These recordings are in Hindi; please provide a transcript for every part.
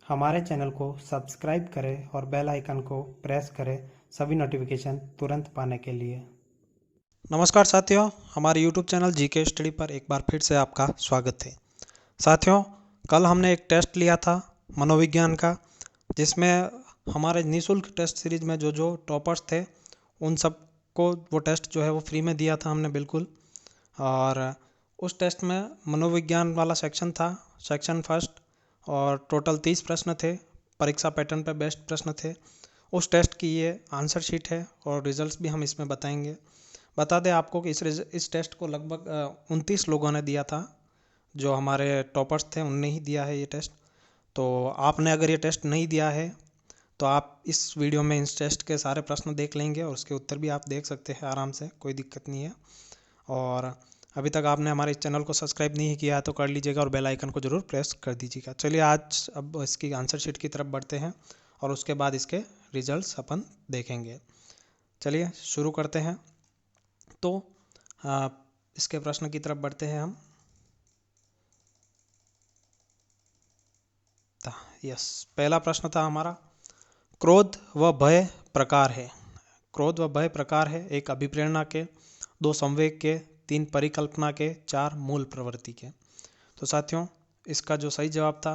हमारे चैनल को सब्सक्राइब करें और बेल आइकन को प्रेस करें सभी नोटिफिकेशन तुरंत पाने के लिए। नमस्कार साथियों, हमारे YouTube चैनल जीके स्टडी पर एक बार फिर से आपका स्वागत है। साथियों, कल हमने एक टेस्ट लिया था मनोविज्ञान का, जिसमें हमारे निःशुल्क टेस्ट सीरीज में जो जो टॉपर्स थे उन सब को वो टेस्ट जो है वो फ्री में दिया था हमने बिल्कुल। और उस टेस्ट में मनोविज्ञान वाला सेक्शन था, सेक्शन फर्स्ट, और टोटल 30 प्रश्न थे, परीक्षा पैटर्न पर बेस्ड प्रश्न थे। उस टेस्ट की ये आंसर शीट है और रिजल्ट्स भी हम इसमें बताएंगे। बता दें आपको कि इस टेस्ट को लगभग 29 लोगों ने दिया था। जो हमारे टॉपर्स थे उनने ही दिया है ये टेस्ट। तो आपने अगर ये टेस्ट नहीं दिया है तो आप इस वीडियो में इस टेस्ट के सारे प्रश्न देख लेंगे और उसके उत्तर भी आप देख सकते हैं आराम से, कोई दिक्कत नहीं है। और अभी तक आपने हमारे इस चैनल को सब्सक्राइब नहीं किया है तो कर लीजिएगा और बेल आइकन को ज़रूर प्रेस कर दीजिएगा। चलिए आज अब इसकी आंसर शीट की तरफ बढ़ते हैं और उसके बाद इसके रिजल्ट्स अपन देखेंगे। चलिए शुरू करते हैं। तो इसके प्रश्न की तरफ बढ़ते हैं हम। यस, पहला प्रश्न था हमारा, क्रोध व भय प्रकार है। क्रोध व भय प्रकार है: एक अभिप्रेरणा के, दो संवेग के, तीन परिकल्पना के, चार मूल प्रवृत्ति के। तो साथियों, इसका जो सही जवाब था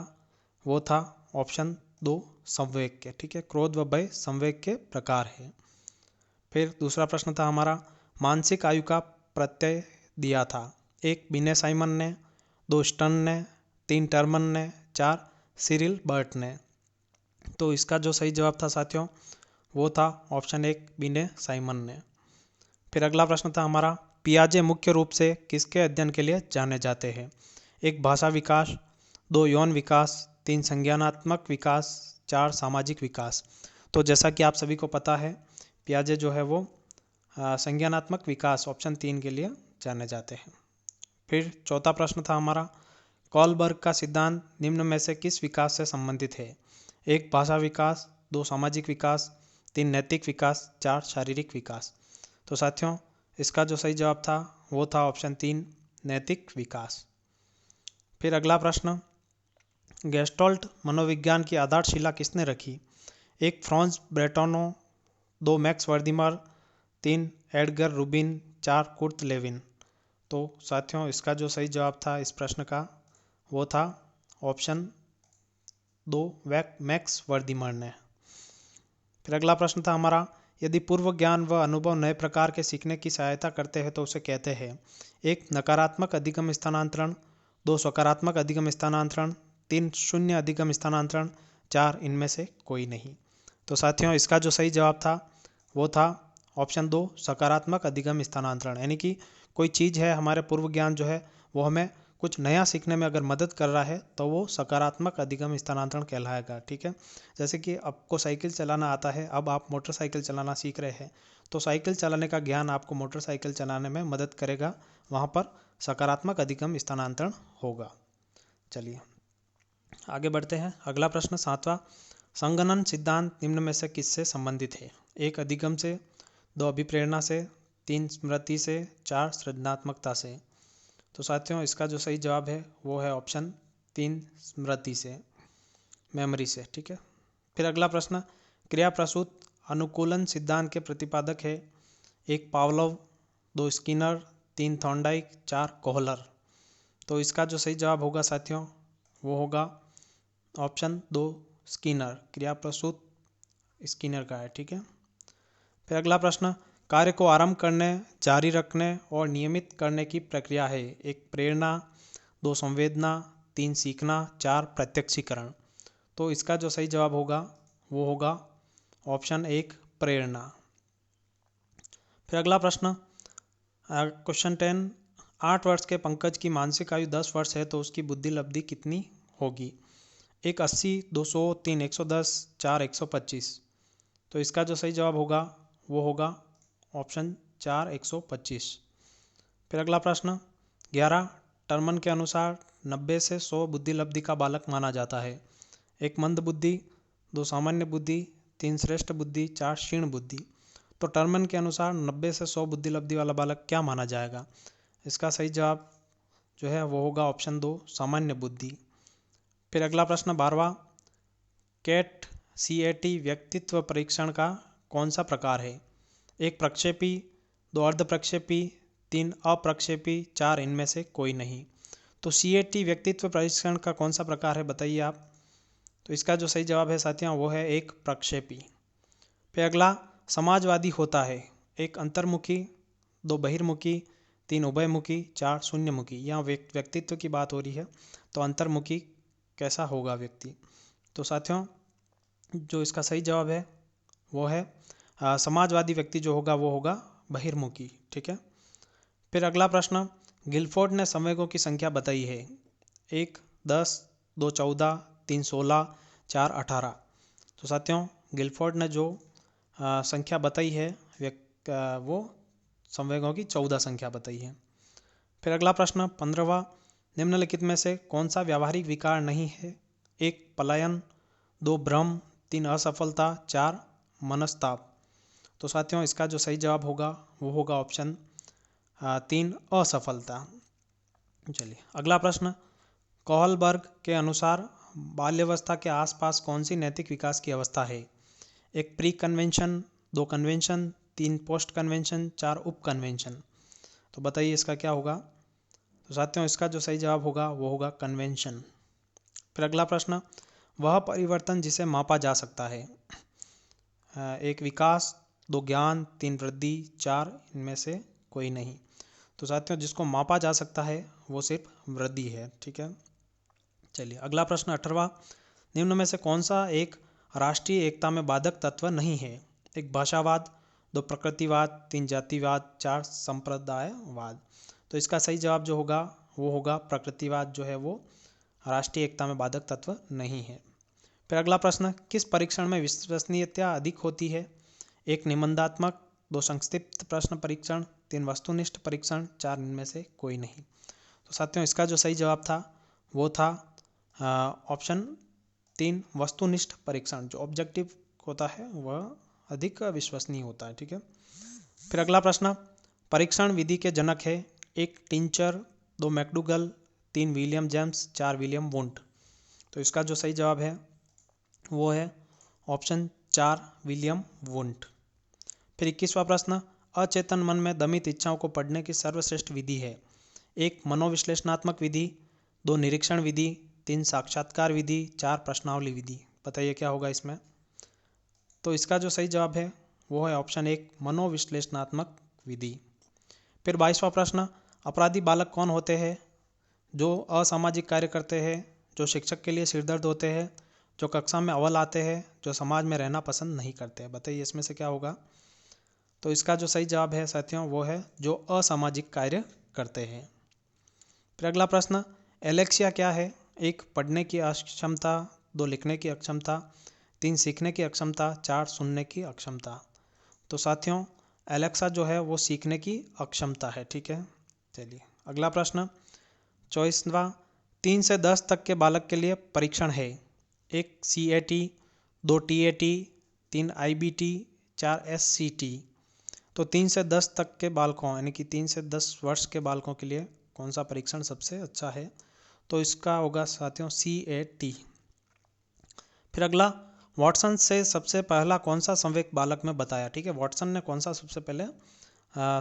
वो था ऑप्शन दो, संवेग के। ठीक है, क्रोध व भय संवेग के प्रकार है। फिर दूसरा प्रश्न था हमारा, मानसिक आयु का प्रत्यय दिया था। एक बिने साइमन ने, दो स्टर्न ने, तीन टर्मन ने, चार सिरिल बर्ट ने। तो इसका जो सही जवाब था साथियों वो था ऑप्शन एक, बिने साइमन ने। फिर अगला प्रश्न था हमारा, पियाजे मुख्य रूप से किसके अध्ययन के लिए जाने जाते हैं? एक भाषा विकास, दो यौन विकास, तीन संज्ञानात्मक विकास, चार सामाजिक विकास। तो जैसा कि आप सभी को पता है, पियाजे जो है वो संज्ञानात्मक विकास ऑप्शन तीन के लिए जाने जाते हैं। फिर चौथा प्रश्न था हमारा, कॉलबर्ग का सिद्धांत निम्न में से किस विकास से संबंधित है? एक भाषा विकास, दो सामाजिक विकास, तीन नैतिक विकास, चार शारीरिक विकास। तो साथियों, इसका जो सही जवाब था वो था ऑप्शन तीन, नैतिक विकास। फिर अगला प्रश्न, गेस्टोल्ट मनोविज्ञान की आधारशिला किसने रखी? एक फ्रांस ब्रेटोनो, दो मैक्स वर्दिमर, तीन एडगर रूबिन, चार कुर्ट लेविन। तो साथियों, इसका जो सही जवाब था इस प्रश्न का वो था ऑप्शन दो, मैक्स वर्दिमर ने। फिर अगला प्रश्न था हमारा, यदि पूर्व ज्ञान व अनुभव नए प्रकार के सीखने की सहायता करते हैं तो उसे कहते हैं? एक नकारात्मक अधिगम स्थानांतरण, दो सकारात्मक अधिगम स्थानांतरण, तीन शून्य अधिगम स्थानांतरण, चार इनमें से कोई नहीं। तो साथियों, इसका जो सही जवाब था वो था ऑप्शन दो, सकारात्मक अधिगम स्थानांतरण। यानी कि कोई चीज़ है, हमारे पूर्व ज्ञान जो है वो हमें कुछ नया सीखने में अगर मदद कर रहा है तो वो सकारात्मक अधिगम स्थानांतरण कहलाएगा। ठीक है, जैसे कि आपको साइकिल चलाना आता है, अब आप मोटरसाइकिल चलाना सीख रहे हैं, तो साइकिल चलाने का ज्ञान आपको मोटरसाइकिल चलाने में मदद करेगा, वहाँ पर सकारात्मक अधिगम स्थानांतरण होगा। चलिए आगे बढ़ते हैं। अगला प्रश्न सातवां, संगणन सिद्धांत निम्न में से किससे संबंधित है? एक अधिगम से, दो अभिप्रेरणा से, तीन स्मृति से, चार सृजनात्मकता से। तो साथियों, इसका जो सही जवाब है वो है ऑप्शन तीन, स्मृति से, मेमोरी से। ठीक है। फिर अगला प्रश्न, क्रिया प्रसूत अनुकूलन सिद्धांत के प्रतिपादक है? एक पावलोव, दो स्किनर, तीन थॉर्नडाइक, चार कोहलर। तो इसका जो सही जवाब होगा साथियों वो होगा ऑप्शन दो, स्किनर। क्रिया प्रसूत स्किनर का है। ठीक है। फिर अगला प्रश्न, कार्य को आरंभ करने, जारी रखने और नियमित करने की प्रक्रिया है? एक प्रेरणा, दो संवेदना, तीन सीखना, चार प्रत्यक्षीकरण। तो इसका जो सही जवाब होगा वो होगा ऑप्शन एक, प्रेरणा। फिर अगला प्रश्न, क्वेश्चन 10, 8 वर्ष के पंकज की मानसिक आयु 10 वर्ष है तो उसकी बुद्धि लब्धि कितनी होगी? एक 80, 200, तीन 110, चार 125। तो इसका जो सही जवाब होगा वो होगा ऑप्शन चार, 125। फिर अगला प्रश्न, 11, टर्मन के अनुसार 90 से 100 बुद्धि लब्धि का बालक माना जाता है? एक मंद बुद्धि, दो सामान्य बुद्धि, तीन श्रेष्ठ बुद्धि, चार क्षीण बुद्धि। तो टर्मन के अनुसार 90 से 100 बुद्धि लब्धि वाला बालक क्या माना जाएगा? इसका सही जवाब जो है वो होगा ऑप्शन दो, सामान्य बुद्धि। फिर अगला प्रश्न 12वां, कैट CAT व्यक्तित्व परीक्षण का कौन सा प्रकार है? 1 प्रक्षेपी, 2 अर्ध प्रक्षेपी, 3 अप्रक्षेपी, 4 इनमें से कोई नहीं। तो CAT व्यक्तित्व परीक्षण का कौन सा प्रकार है बताइए आप। तो इसका जो सही जवाब है साथियों वो है 1 प्रक्षेपी। फिर अगला, समाजवादी होता है 1 अंतर्मुखी, 2 बहिर्मुखी, 3 उभयमुखी, 4 शून्यमुखी। यहाँ व्यक्तित्व की बात हो रही है तो अंतर्मुखी कैसा होगा व्यक्ति। तो साथियों जो इसका सही जवाब है वो है समाजवादी व्यक्ति जो होगा वो होगा बहिर्मुखी। ठीक है। फिर अगला प्रश्न, गिलफोर्ड ने संवेगों की संख्या बताई है 1 10, 2 14, 3 16, 4 18। तो साथियों गिलफोर्ड ने जो संख्या बताई है वो संवेगों की 14 संख्या बताई है। फिर अगला प्रश्न 15वां, निम्नलिखित में से कौन सा व्यावहारिक विकार नहीं है? 1 पलायन, 2 भ्रम, 3 असफलता, 4 मनस्ताप। तो साथियों इसका जो सही जवाब होगा वो होगा ऑप्शन 3 असफलता। चलिए अगला प्रश्न, कोहलबर्ग के अनुसार बाल्यावस्था के आसपास कौन सी नैतिक विकास की अवस्था है? 1 pre convention, 2 convention, 3 post convention, 4 उप कन्वेंशन। तो बताइए इसका क्या होगा। तो साथियों इसका जो सही जवाब होगा वो होगा कन्वेंशन। फिर अगला प्रश्न, वह परिवर्तन जिसे मापा जा सकता है 1 विकास, 2 ज्ञान, 3 वृद्धि, 4 इनमें से कोई नहीं। तो साथियों जिसको मापा जा सकता है वो सिर्फ वृद्धि है। ठीक है। चलिए अगला प्रश्न 18वां, निम्न में से कौन सा एक राष्ट्रीय एकता में बाधक तत्व नहीं है? 1 भाषावाद, 2 प्रकृतिवाद, 3 जातिवाद, 4 संप्रदायवाद। तो इसका सही जवाब जो होगा वो होगा प्रकृतिवाद जो है वो राष्ट्रीय एकता में बाधक तत्व नहीं है। फिर अगला प्रश्न, किस परीक्षण में विश्वसनीयता अधिक होती है? 1 निबंधात्मक, 2 संक्षिप्त प्रश्न परीक्षण, 3 वस्तुनिष्ठ परीक्षण, 4 इनमें से कोई नहीं। तो साथियों इसका जो सही जवाब था वो था ऑप्शन 3 वस्तुनिष्ठ परीक्षण। जो ऑब्जेक्टिव होता है वह अधिक विश्वसनीय होता है। ठीक है। फिर अगला प्रश्न, परीक्षण विधि के जनक है 1 tincture, 2 McDougall, 3 William James, 4 William Wundt. तो इसका जो सही जवाब है वो है ऑप्शन 4 विलियम वुंट। फिर 21वां प्रश्न, अचेतन मन में दमित इच्छाओं को पढ़ने की सर्वश्रेष्ठ विधि है? 1 मनोविश्लेषणात्मक विधि, 2 निरीक्षण विधि, 3 साक्षात्कार विधि, 4 प्रश्नावली विधि। बताइए क्या होगा इसमें। तो इसका जो सही जवाब है वो है ऑप्शन 1 मनोविश्लेषणात्मक विधि। फिर 22वां प्रश्न, अपराधी बालक कौन होते हैं? जो असामाजिक कार्य करते हैं, जो शिक्षक के लिए सिरदर्द होते हैं, जो कक्षा में अव्वल आते हैं, जो समाज में रहना पसंद नहीं करते। बताइए इसमें से क्या होगा। तो इसका जो सही जवाब है साथियों वो है जो असामाजिक कार्य करते हैं। फिर अगला प्रश्न, एलेक्सिया क्या है? 1 पढ़ने की अक्षमता, 2 लिखने की अक्षमता, 3 सीखने की अक्षमता, 4 सुनने की अक्षमता। तो साथियों एलेक्सा जो है वो सीखने की अक्षमता है। ठीक है। चलिए अगला प्रश्न 24वां, 3 से 10 तक के बालक के लिए परीक्षण है? 1 CAT, 2 TAT, 3 IBT, 4 SCT। तो 3 से 10 तक के बालकों यानी कि 3 से 10 वर्ष के बालकों के लिए कौन सा परीक्षण सबसे अच्छा है? तो इसका होगा साथियों CAT। फिर अगला, वॉटसन से सबसे पहला कौन सा संवेग बालक में बताया? ठीक है, वॉटसन ने कौन सा सबसे पहले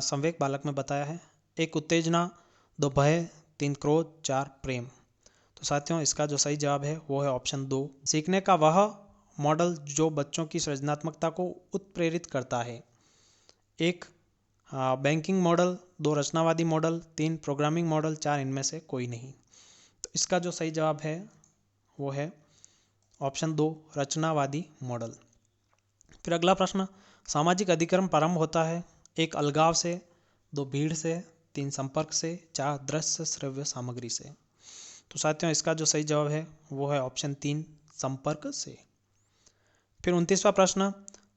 संवेग बालक में बताया है? 1 उत्तेजना, 2 भय, 3 क्रोध, 4 प्रेम। तो साथियों इसका जो सही जवाब है वो है ऑप्शन 2 सीखने का वह मॉडल जो बच्चों की सृजनात्मकता को उत्प्रेरित करता है। 1 बैंकिंग मॉडल, 2 रचनावादी मॉडल, 3 प्रोग्रामिंग मॉडल, 4 इनमें से कोई नहीं। तो इसका जो सही जवाब है वो है ऑप्शन 2 रचनावादी मॉडल। फिर अगला प्रश्न, सामाजिक अधिकरण प्रारंभ होता है? 1 अलगाव से, 2 भीड़ से, 3 संपर्क से, 4 दृश्य श्रव्य सामग्री से। तो साथियों इसका जो सही जवाब है वो है ऑप्शन 3 संपर्क से। फिर 29वां प्रश्न,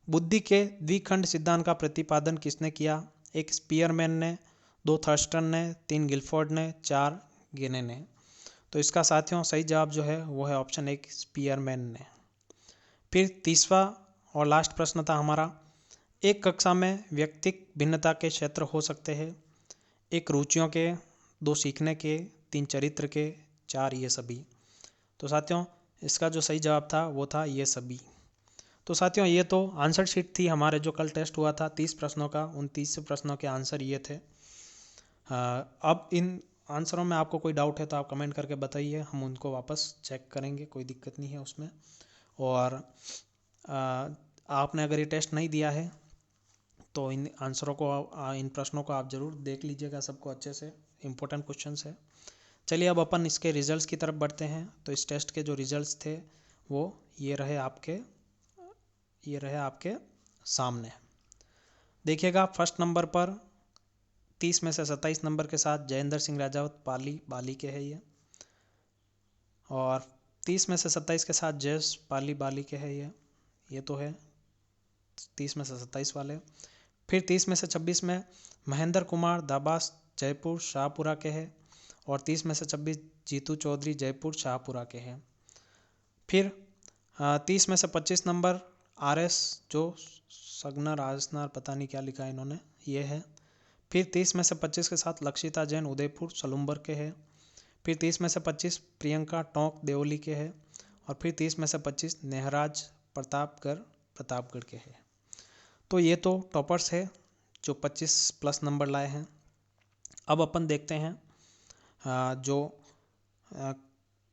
बुद्धि के द्विखंड सिद्धांत का प्रतिपादन किसने किया? 1 स्पीयरमैन ने, 2 थर्स्टन ने, 3 गिलफोर्ड ने, 4 गिने ने। तो इसका साथियों सही जवाब जो है वो है ऑप्शन 1 स्पीयरमैन ने। फिर 30वां और लास्ट प्रश्न था हमारा, एक कक्षा में व्यक्तिक भिन्नता के क्षेत्र हो सकते हैं? 1 रुचियों के, 2 सीखने के, 3 चरित्र के, 4 ये सभी। तो साथियों इसका जो सही जवाब था वो था ये सभी। तो साथियों, ये तो आंसर शीट थी हमारे जो कल टेस्ट हुआ था 30 प्रश्नों का। उन 30 प्रश्नों के आंसर ये थे। अब इन आंसरों में आपको कोई डाउट है तो आप कमेंट करके बताइए, हम उनको वापस चेक करेंगे, कोई दिक्कत नहीं है उसमें। और आपने अगर ये टेस्ट नहीं दिया है तो इन आंसरों को इन प्रश्नों को आप ज़रूर देख लीजिएगा सबको अच्छे से, इम्पोर्टेंट क्वेश्चंस है। चलिए अब अपन इसके रिजल्ट्स की तरफ बढ़ते हैं। तो इस टेस्ट के जो रिजल्ट्स थे वो ये रहे आपके सामने। देखिएगा, फर्स्ट नंबर पर 30 में से 27 नंबर के साथ जयेंद्र सिंह राजावत पाली बाली के है ये। और 30 में से 27 के साथ जयेश पाली बाली के है ये तो है 30 में से 27 वाले। फिर 30 में से 26 में महेंद्र कुमार दाबास जयपुर शाहपुरा के है। और 30 में से 26 जीतू चौधरी जयपुर शाहपुरा के हैं। फिर 30 में से 25 नंबर RS जो सगनर आसनार पता नहीं क्या लिखा है इन्होंने, ये है। फिर 30 में से 25 के साथ लक्षिता जैन उदयपुर सलुम्बर के है। फिर 30 में से 25 प्रियंका टोंक देवली के है। और फिर 30 में से 25 नेहराज प्रतापगढ़ के है। तो ये तो टॉपर्स है जो 25 प्लस नंबर लाए हैं। अब अपन देखते हैं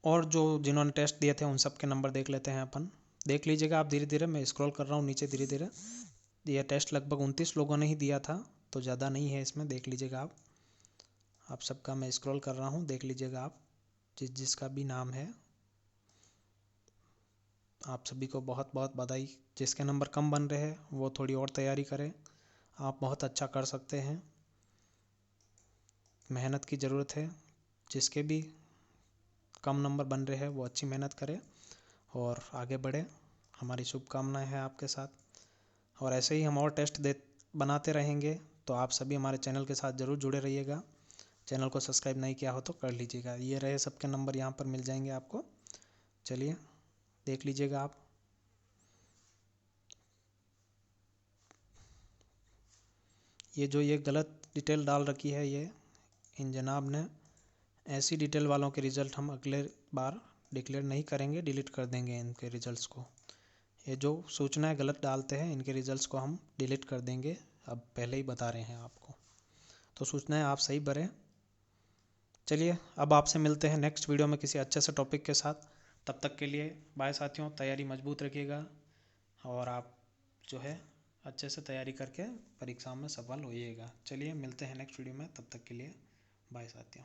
और जो जिन्होंने टेस्ट दिए थे उन सब के नंबर देख लेते हैं अपन। देख लीजिएगा आप धीरे धीरे, मैं स्क्रॉल कर रहा हूँ नीचे धीरे धीरे। ये टेस्ट लगभग 29 लोगों ने ही दिया था, तो ज़्यादा नहीं है इसमें, देख लीजिएगा आप सबका मैं स्क्रॉल कर रहा हूँ, देख लीजिएगा आप जिसका भी नाम है। आप सभी को बहुत बहुत बधाई। जिसके नंबर कम बन रहे हैं वो थोड़ी और तैयारी करें, आप बहुत अच्छा कर सकते हैं। मेहनत की ज़रूरत है। जिसके भी कम नंबर बन रहे हैं वो अच्छी मेहनत करें और आगे बढ़े। हमारी शुभकामनाएं हैं आपके साथ। और ऐसे ही हम और टेस्ट बनाते रहेंगे, तो आप सभी हमारे चैनल के साथ ज़रूर जुड़े रहिएगा। चैनल को सब्सक्राइब नहीं किया हो तो कर लीजिएगा। ये रहे सबके नंबर, यहाँ पर मिल जाएंगे आपको। चलिए देख लीजिएगा आप। ये गलत डिटेल डाल रखी है ये इन जनाब ने। ऐसी डिटेल वालों के रिज़ल्ट हम अगले बार डिक्लेयर नहीं करेंगे, डिलीट कर देंगे इनके रिज़ल्ट्स को। ये जो सूचनाएं गलत डालते हैं इनके रिज़ल्ट्स को हम डिलीट कर देंगे, अब पहले ही बता रहे हैं आपको। तो सूचनाएं आप सही भरें। चलिए अब आपसे मिलते हैं नेक्स्ट वीडियो में किसी अच्छे से टॉपिक के साथ। तब तक के लिए बाय साथियों, तैयारी मजबूत रखिएगा और आप जो है अच्छे से तैयारी करके परीक्षाओं में सफल होइएगा। चलिए मिलते हैं नेक्स्ट वीडियो में, तब तक के लिए बाय साथियों।